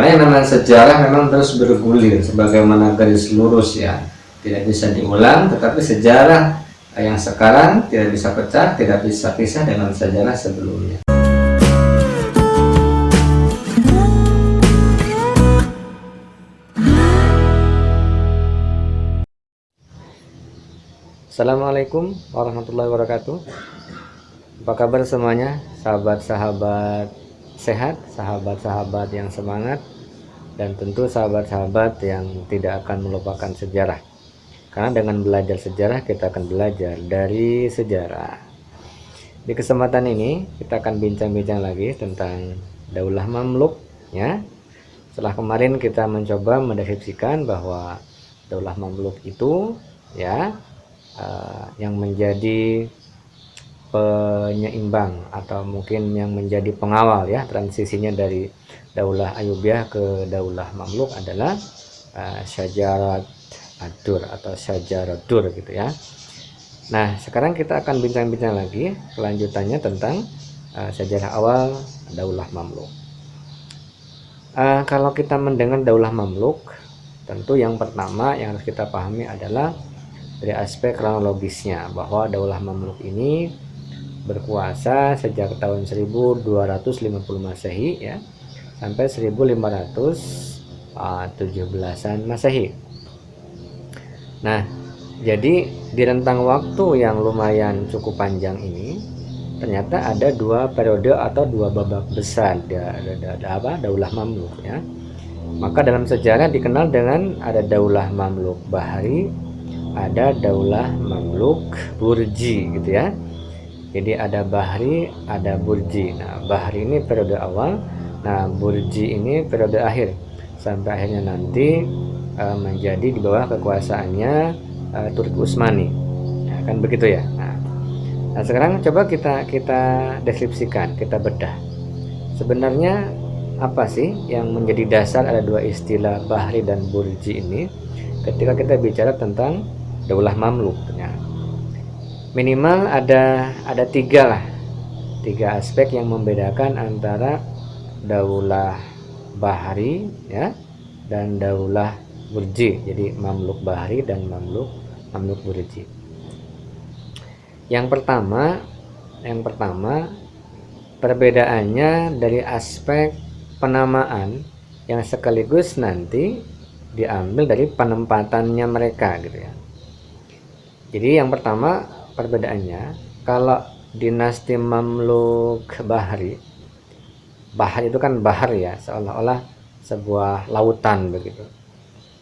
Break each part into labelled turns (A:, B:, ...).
A: Karena yang namanya sejarah memang terus bergulir sebagaimana garis lurus ya, tidak bisa diulang, tetapi sejarah yang sekarang tidak bisa pecah, tidak bisa pisah dengan sejarah sebelumnya. Assalamualaikum warahmatullahi wabarakatuh. Apa kabar semuanya, sahabat-sahabat sehat, sahabat-sahabat yang semangat, dan tentu sahabat-sahabat yang tidak akan melupakan sejarah. Karena dengan belajar sejarah kita akan belajar dari sejarah. Di kesempatan ini kita akan bincang-bincang lagi tentang Daulah Mamluk ya. Setelah kemarin kita mencoba mendeskripsikan bahwa Daulah Mamluk itu ya yang menjadi penyeimbang atau mungkin yang menjadi pengawal ya transisinya dari Daulah Ayyubiyah ke Daulah Mamluk adalah Syajarat Ad-Dur atau Syajarat Dur gitu ya. Nah, sekarang kita akan bincang-bincang lagi kelanjutannya tentang sejarah awal Daulah Mamluk. Kalau kita mendengar Daulah Mamluk, tentu yang pertama yang harus kita pahami adalah dari aspek kronologisnya, bahwa Daulah Mamluk ini berkuasa sejak tahun 1250 Masehi ya sampai 1517-an Masehi. Nah, jadi di rentang waktu yang lumayan cukup panjang ini ternyata ada dua periode atau dua babak besar Daulah Mamluk ya. Maka dalam sejarah dikenal dengan ada Daulah Mamluk Bahari, ada Daulah Mamluk Burji gitu ya. Jadi ada Bahri, ada Burji. Nah, Bahri ini periode awal, nah Burji ini periode akhir, sampai akhirnya nanti menjadi di bawah kekuasaannya Turki Utsmani. Nah, kan begitu ya. Nah, sekarang coba kita deskripsikan, kita bedah. Sebenarnya apa sih yang menjadi dasar ada dua istilah Bahri dan Burji ini ketika kita bicara tentang Daulah Mamluk? Minimal ada tiga aspek yang membedakan antara Daulah Bahri ya dan Daulah Burji. Jadi Mamluk Bahri dan Mamluk Burji. Yang pertama perbedaannya dari aspek penamaan yang sekaligus nanti diambil dari penempatannya mereka gitu ya. Jadi yang pertama perbedaannya, kalau dinasti Mamluk Bahri itu kan bahar ya, seolah-olah sebuah lautan begitu.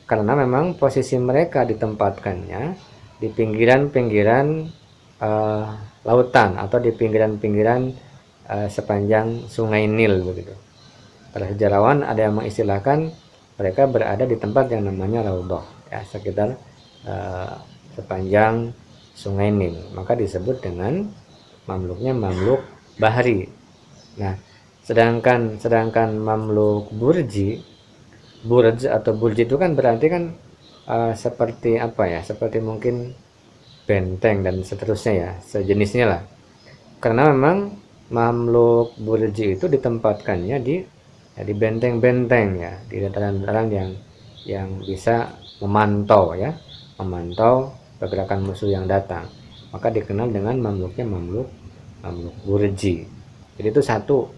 A: Karena memang posisi mereka ditempatkannya di pinggiran-pinggiran lautan atau di pinggiran-pinggiran sepanjang Sungai Nil begitu. Para sejarawan ada yang mengistilahkan mereka berada di tempat yang namanya Raudhah ya, sekitar sepanjang Sungai Nil, maka disebut dengan Mamluknya Mamluk Bahri. Nah, sedangkan Mamluk Burji atau Burji itu kan berarti kan seperti apa ya, seperti mungkin benteng dan seterusnya ya, sejenisnya lah. Karena memang Mamluk Burji itu ditempatkannya di benteng-benteng ya, di dataran-dataran yang bisa memantau pergerakan musuh yang datang, maka dikenal dengan Mamluknya Mamluk Burji. Jadi itu satu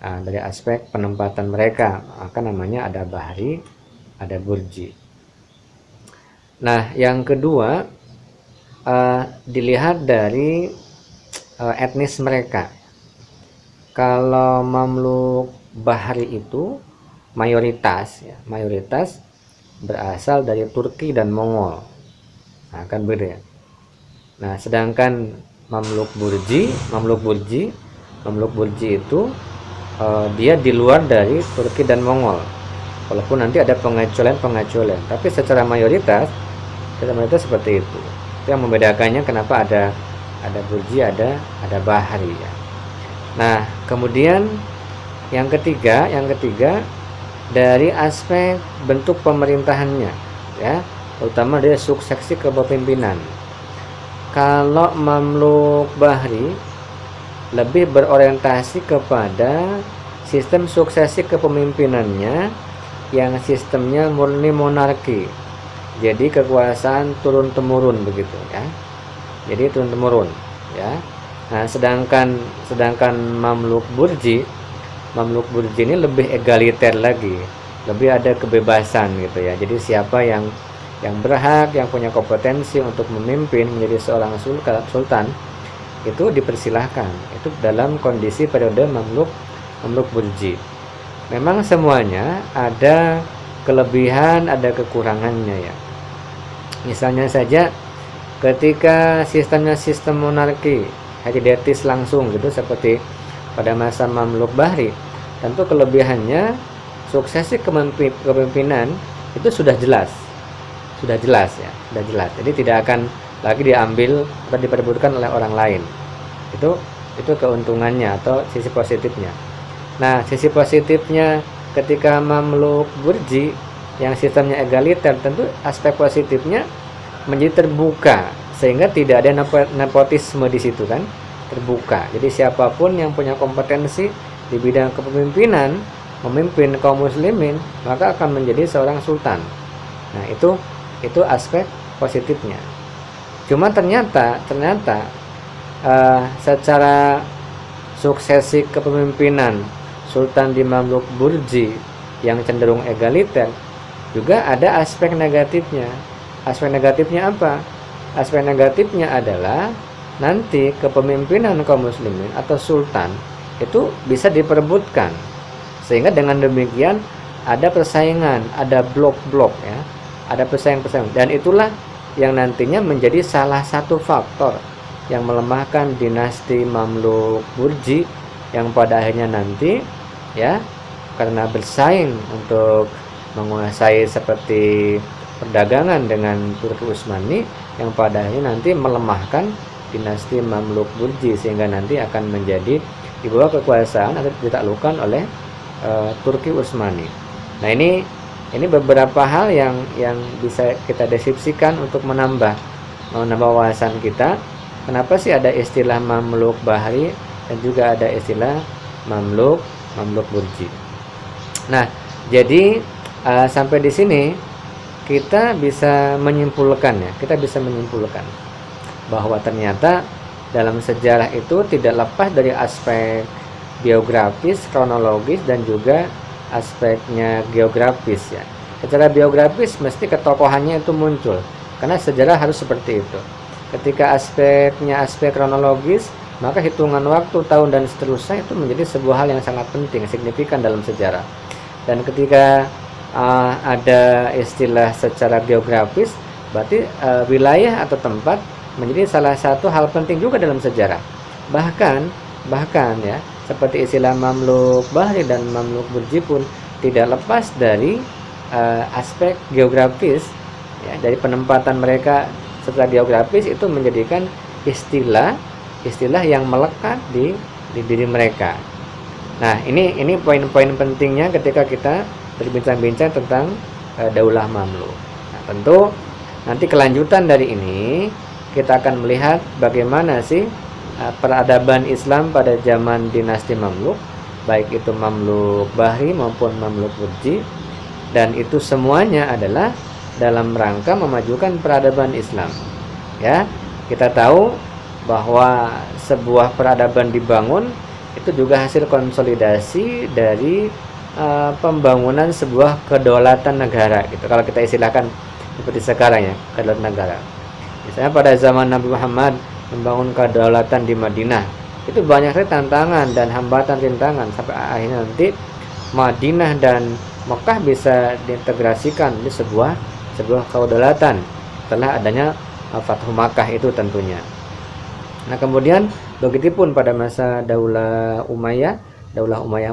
A: dari aspek penempatan mereka, maka namanya ada Bahri, ada Burji. Nah, yang kedua dilihat dari etnis mereka. Kalau Mamluk Bahri itu mayoritas berasal dari Turki dan Mongol. Nah, kan beda ya. Nah, sedangkan Mamluk Burji itu dia di luar dari Turki dan Mongol. Walaupun nanti ada pengecualian, tapi secara mayoritas seperti itu. Itu yang membedakannya kenapa ada Burji, ada Bahari ya. Nah, kemudian yang ketiga dari aspek bentuk pemerintahannya ya, terutama dari suksesi kepemimpinan. Kalau Mamluk Bahri lebih berorientasi kepada sistem suksesi kepemimpinannya yang sistemnya murni monarki. Jadi kekuasaan turun temurun begitu ya. Jadi turun temurun ya. Nah, sedangkan Mamluk Burji ini lebih egaliter lagi, lebih ada kebebasan gitu ya. Jadi siapa yang berhak, yang punya kompetensi untuk memimpin menjadi seorang sultan itu dipersilahkan. Itu dalam kondisi periode Mamluk Burji. Memang semuanya ada kelebihan, ada kekurangannya ya. Misalnya saja ketika sistemnya sistem monarki hereditaris langsung gitu seperti pada masa Mamluk Bahri, tentu kelebihannya suksesi kepemimpinan itu sudah jelas ya, sudah jelas. Jadi tidak akan lagi diambil atau diperebutkan oleh orang lain. Itu keuntungannya atau sisi positifnya. Nah, sisi positifnya ketika Mamluk Burji yang sistemnya egaliter, tentu aspek positifnya menjadi terbuka sehingga tidak ada nepotisme di situ kan, terbuka. Jadi siapapun yang punya kompetensi di bidang kepemimpinan, memimpin kaum muslimin, maka akan menjadi seorang sultan. Nah, itu aspek positifnya. Cuma ternyata secara suksesi kepemimpinan sultan di Mamluk Burji yang cenderung egaliter juga ada aspek negatifnya. Aspek negatifnya apa? Aspek negatifnya adalah nanti kepemimpinan kaum muslimin atau sultan itu bisa diperebutkan, sehingga dengan demikian ada persaingan, ada blok-blok ya, ada persaingan, dan itulah yang nantinya menjadi salah satu faktor yang melemahkan dinasti Mamluk Burji yang pada akhirnya nanti ya, karena bersaing untuk menguasai seperti perdagangan dengan Turki Utsmani, yang pada akhirnya nanti melemahkan dinasti Mamluk Burji sehingga nanti akan menjadi di bawah kekuasaan atau ditaklukkan oleh Turki Utsmani. Nah, ini beberapa hal yang bisa kita deskripsikan untuk menambah wawasan kita. Kenapa sih ada istilah Mamluk Bahri dan juga ada istilah Mamluk Burji. Nah, jadi sampai di sini kita bisa menyimpulkan bahwa ternyata dalam sejarah itu tidak lepas dari aspek biografis, kronologis, dan juga aspeknya geografis ya. Secara biografis mesti ketokohannya itu muncul, karena sejarah harus seperti itu. Ketika aspeknya aspek kronologis, maka hitungan waktu, tahun, dan seterusnya itu menjadi sebuah hal yang sangat penting, signifikan dalam sejarah. Dan ketika ada istilah secara geografis, berarti wilayah atau tempat menjadi salah satu hal penting juga dalam sejarah. Bahkan ya, seperti istilah Mamluk Bahri dan Mamluk Burji pun tidak lepas dari aspek geografis ya, dari penempatan mereka secara geografis itu menjadikan istilah yang melekat di diri mereka. Nah, ini poin-poin pentingnya ketika kita berbincang-bincang tentang Daulah Mamluk. Nah, tentu nanti kelanjutan dari ini kita akan melihat bagaimana sih peradaban Islam pada zaman dinasti Mamluk, baik itu Mamluk Bahri maupun Mamluk Burji, dan itu semuanya adalah dalam rangka memajukan peradaban Islam. Ya, kita tahu bahwa sebuah peradaban dibangun itu juga hasil konsolidasi dari pembangunan sebuah kedaulatan negara gitu. Kalau kita istilahkan seperti sekarang ya, kedaulatan negara. Misalnya pada zaman Nabi Muhammad membangun kedaulatan di Madinah, itu banyak tantangan dan hambatan rintangan sampai akhirnya nanti Madinah dan Mekah bisa diintegrasikan di sebuah kedaulatan setelah adanya Fathu Makkah itu tentunya. Nah, kemudian begitupun pada masa Daulah Umayyah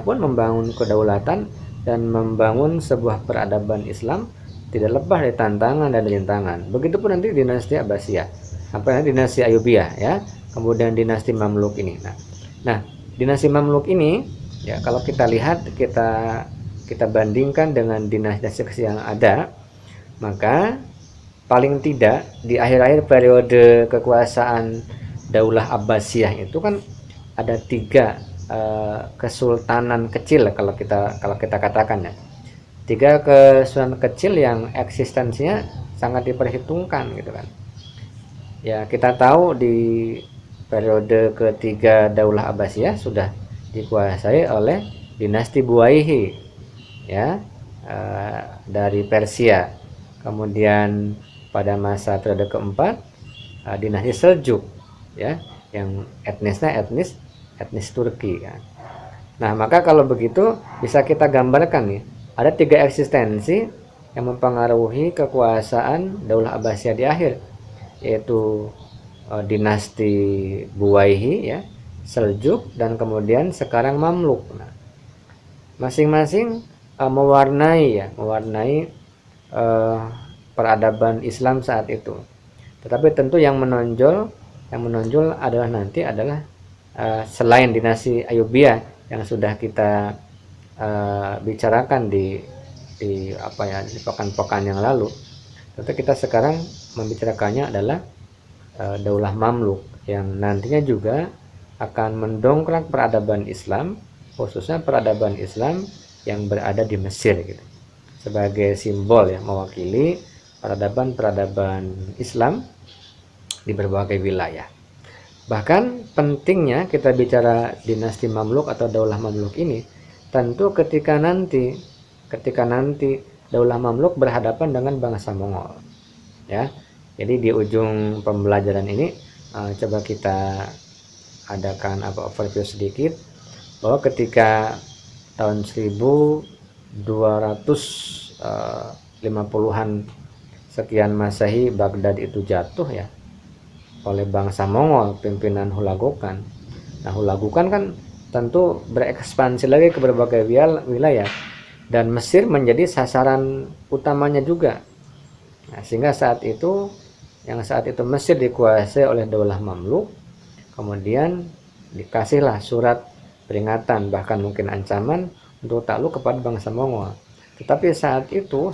A: pun membangun kedaulatan dan membangun sebuah peradaban Islam tidak lepas dari tantangan dan rintangan. Begitupun nanti dinasti Abbasiyah, sampai dinasti Ayyubiyah ya, kemudian dinasti Mamluk ini. Nah, dinasti Mamluk ini ya, kalau kita lihat, kita bandingkan dengan dinasti yang ada, maka paling tidak di akhir-akhir periode kekuasaan Daulah Abbasiyah itu kan ada tiga kesultanan kecil kalau kita katakan ya. 3 kesultanan kecil yang eksistensinya sangat diperhitungkan gitu kan. Ya, kita tahu di periode ketiga Daulah Abbasiyah sudah dikuasai oleh dinasti Buwaihi ya, dari Persia. Kemudian pada masa periode keempat dinasti Seljuk ya, yang etnisnya etnis Turki kan. Nah, maka kalau begitu bisa kita gambarkan nih, ada 3 eksistensi yang mempengaruhi kekuasaan Daulah Abbasiyah di akhir, yaitu dinasti Buwaihi ya, Seljuk, dan kemudian sekarang Mamluk. Nah, masing-masing mewarnai peradaban Islam saat itu. Tetapi tentu yang menonjol adalah nanti adalah selain dinasti Ayyubiyah yang sudah kita bicarakan di pekan-pekan yang lalu. Tentu kita sekarang membicarakannya adalah Daulah Mamluk yang nantinya juga akan mendongkrak peradaban Islam, khususnya peradaban Islam yang berada di Mesir gitu, sebagai simbol ya, mewakili peradaban Islam di berbagai wilayah. Bahkan pentingnya kita bicara dinasti Mamluk atau Daulah Mamluk ini tentu ketika nanti Daulah Mamluk berhadapan dengan bangsa Mongol ya. Jadi di ujung pembelajaran ini coba kita adakan overview sedikit bahwa ketika tahun 1250-an sekian Masehi Baghdad itu jatuh ya oleh bangsa Mongol pimpinan Hulagukan. Nah, Hulagukan kan tentu berekspansi lagi ke berbagai wilayah dan Mesir menjadi sasaran utamanya juga. Nah, sehingga saat itu Mesir dikuasai oleh Daulah Mamluk, kemudian dikasihlah surat peringatan bahkan mungkin ancaman untuk takluk kepada bangsa Mongol. Tetapi saat itu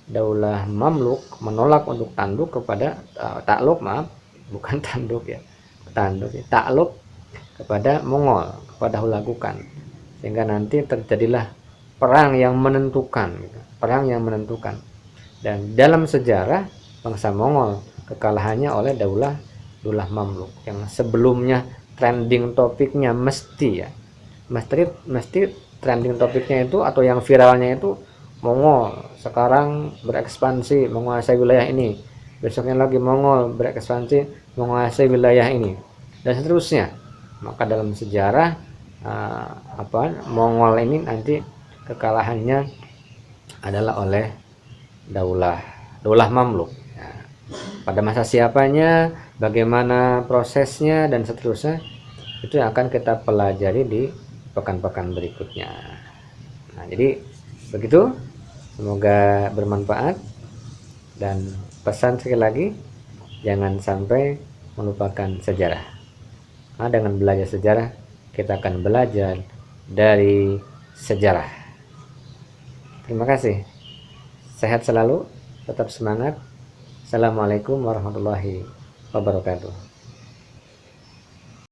A: Daulah Mamluk menolak untuk takluk kepada Mongol, kepada Hulagukan, sehingga nanti terjadilah perang yang menentukan. Dan dalam sejarah bangsa Mongol kekalahannya oleh Daulah Mamluk yang sebelumnya trending topiknya mesti trending topiknya itu atau yang viralnya itu Mongol sekarang berekspansi menguasai wilayah ini, besoknya lagi Mongol berekspansi menguasai wilayah ini, dan seterusnya. Maka dalam sejarah Mongol ini nanti kekalahannya adalah oleh Daulah Mamluk. Pada masa siapanya, bagaimana prosesnya, dan seterusnya, itu yang akan kita pelajari di pekan-pekan berikutnya. Nah, jadi begitu, semoga bermanfaat, dan pesan sekali lagi, jangan sampai melupakan sejarah. Nah, dengan belajar sejarah, kita akan belajar dari sejarah. Terima kasih. Sehat selalu, tetap semangat. Assalamualaikum warahmatullahi wabarakatuh.